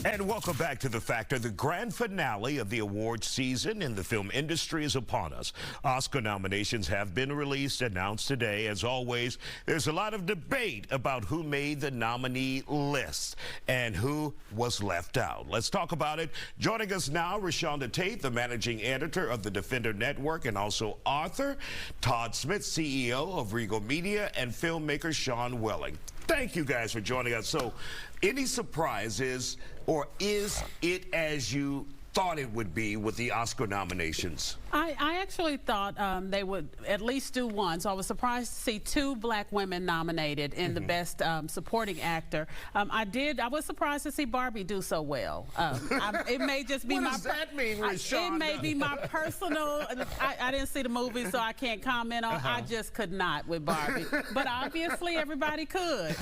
And welcome back to The Factor. The grand finale of the awards season in the film industry is upon us. Oscar nominations have been released, announced today. As always, there's a lot of debate about who made the nominee list and who was left out. Let's talk about it. Joining us now, Rashonda Tate, the managing editor of the Defender Network and also author, Todd Smith, CEO of Regal Media, and filmmaker Sean Welling. Thank you guys for joining us. So, any surprises, or is it as you thought it would be with the Oscar nominations? I actually thought they would at least do one, so I was surprised to see two black women nominated in the Best Supporting Actor. I was surprised to see Barbie do so well. It may just be what does that mean, Rashonda? It may be my personal, I didn't see the movie, so I can't comment on I just could not with Barbie. But obviously everybody could.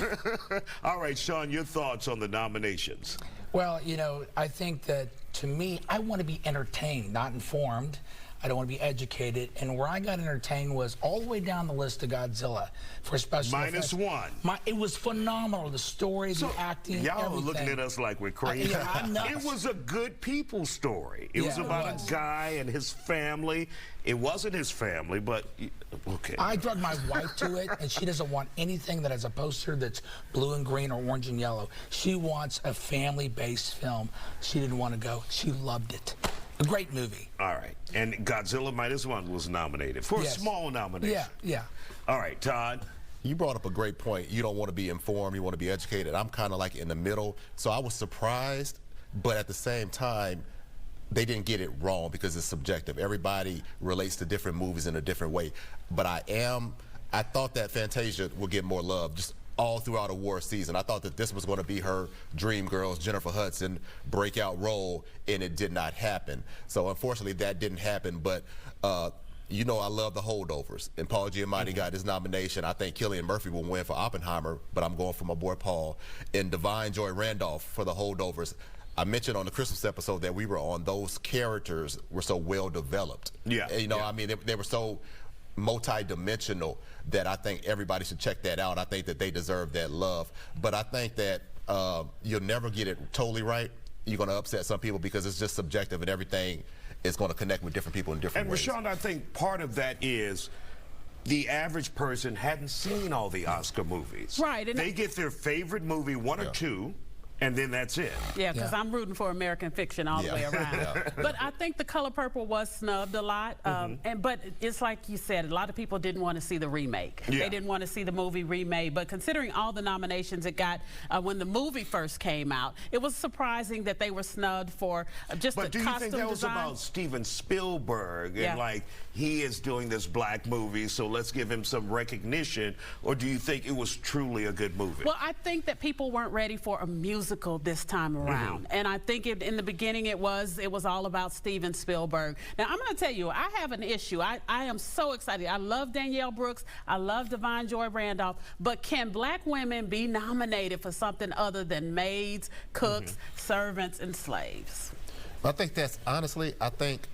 All right, Sean, your thoughts on the nominations? Well, you know, I think that, to me, I want to be entertained, not informed. I don't want to be educated. And where I got entertained was all the way down the list of Godzilla for special effects. -1. It was phenomenal. The story, the acting, y'all everything. Looking at us like we're crazy. I'm nuts. It was a good people story. It was about a guy and his family. It wasn't his family, but okay. I drug my wife to it, and she doesn't want anything that has a poster that's blue and green or orange and yellow. She wants a family-based film. She didn't want to go. She loved it. A great movie. All right. And Godzilla -1 was nominated for a small nomination. Yeah. All right, Todd. You brought up a great point. You don't want to be informed, you want to be educated. I'm kind of like in the middle. So I was surprised, but at the same time, they didn't get it wrong because it's subjective. Everybody relates to different movies in a different way. But I thought that Fantasia would get more love just all throughout award season. I thought that this was going to be her dream girls, Jennifer Hudson, breakout role, and it did not happen. So unfortunately that didn't happen, but you know I love The Holdovers, and Paul Giamatti got his nomination. I think Cillian Murphy will win for Oppenheimer, but I'm going for my boy Paul. And Divine Joy Randolph for The Holdovers. I mentioned on the Christmas episode that we were on, those characters were so well developed. Yeah. You know, I mean, they were so multi-dimensional that I think everybody should check that out. I think that they deserve that love. But I think that you'll never get it totally right. You're going to upset some people because it's just subjective, and everything is going to connect with different people in different ways. And Rashonda, I think part of that is the average person hadn't seen all the Oscar movies. Right. And they get their favorite movie, one or two, and then that's it. Yeah, because I'm rooting for American fiction all the way around. But I think The Color Purple was snubbed a lot. But it's like you said, a lot of people didn't want to see the remake. They didn't want to see the movie remade. But considering all the nominations it got when the movie first came out, it was surprising that they were snubbed for just the costume design. But do you think that was about Steven Spielberg and like he is doing this black movie, so let's give him some recognition? Or do you think it was truly a good movie? Well, I think that people weren't ready for a musical this time around, and I think in the beginning it was all about Steven Spielberg. Now I'm going to tell you, I have an issue. I am so excited. I love Danielle Brooks. I love Divine Joy Randolph. But can black women be nominated for something other than maids, cooks, servants, and slaves? I think that's honestly, I think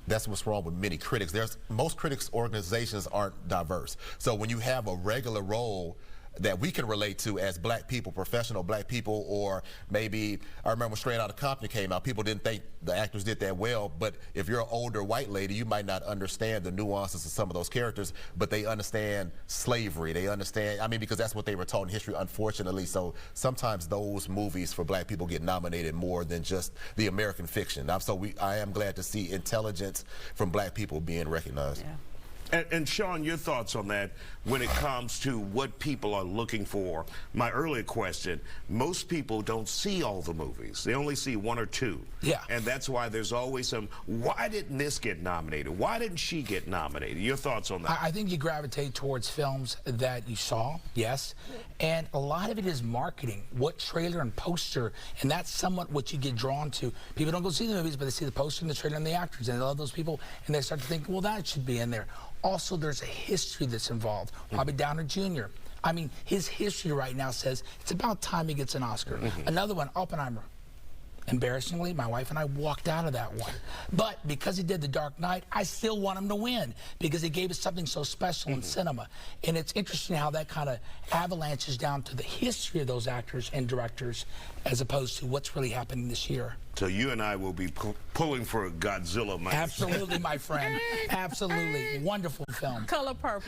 that's what's wrong with many critics. Most critics organizations aren't diverse. So when you have a regular role that we can relate to as black people, professional black people, or maybe, I remember when Straight Outta Compton came out, people didn't think the actors did that well, but if you're an older white lady, you might not understand the nuances of some of those characters, but they understand slavery, they understand, I mean, because that's what they were taught in history, unfortunately. So sometimes those movies for black people get nominated more than just the American fiction. I am glad to see intelligence from black people being recognized. Yeah. And Sean, your thoughts on that when it comes to what people are looking for? My earlier question, most people don't see all the movies. They only see one or two. Yeah. And that's why there's always some, why didn't this get nominated? Why didn't she get nominated? Your thoughts on that? I think you gravitate towards films that you saw, yes. And a lot of it is marketing, what trailer and poster, and that's somewhat what you get drawn to. People don't go see the movies, but they see the poster and the trailer and the actors, and they love those people, and they start to think, well, that should be in there. Also, there's a history that's involved. Robert Downey Jr. I mean, his history right now says it's about time he gets an Oscar. Another one, Oppenheimer. Embarrassingly, my wife and I walked out of that one. But because he did The Dark Knight, I still want him to win because he gave us something so special in cinema. And it's interesting how that kind of avalanches down to the history of those actors and directors as opposed to what's really happening this year. So you and I will be pulling for a Godzilla, Mike. Absolutely, my friend. Absolutely. Wonderful film. Color Purple.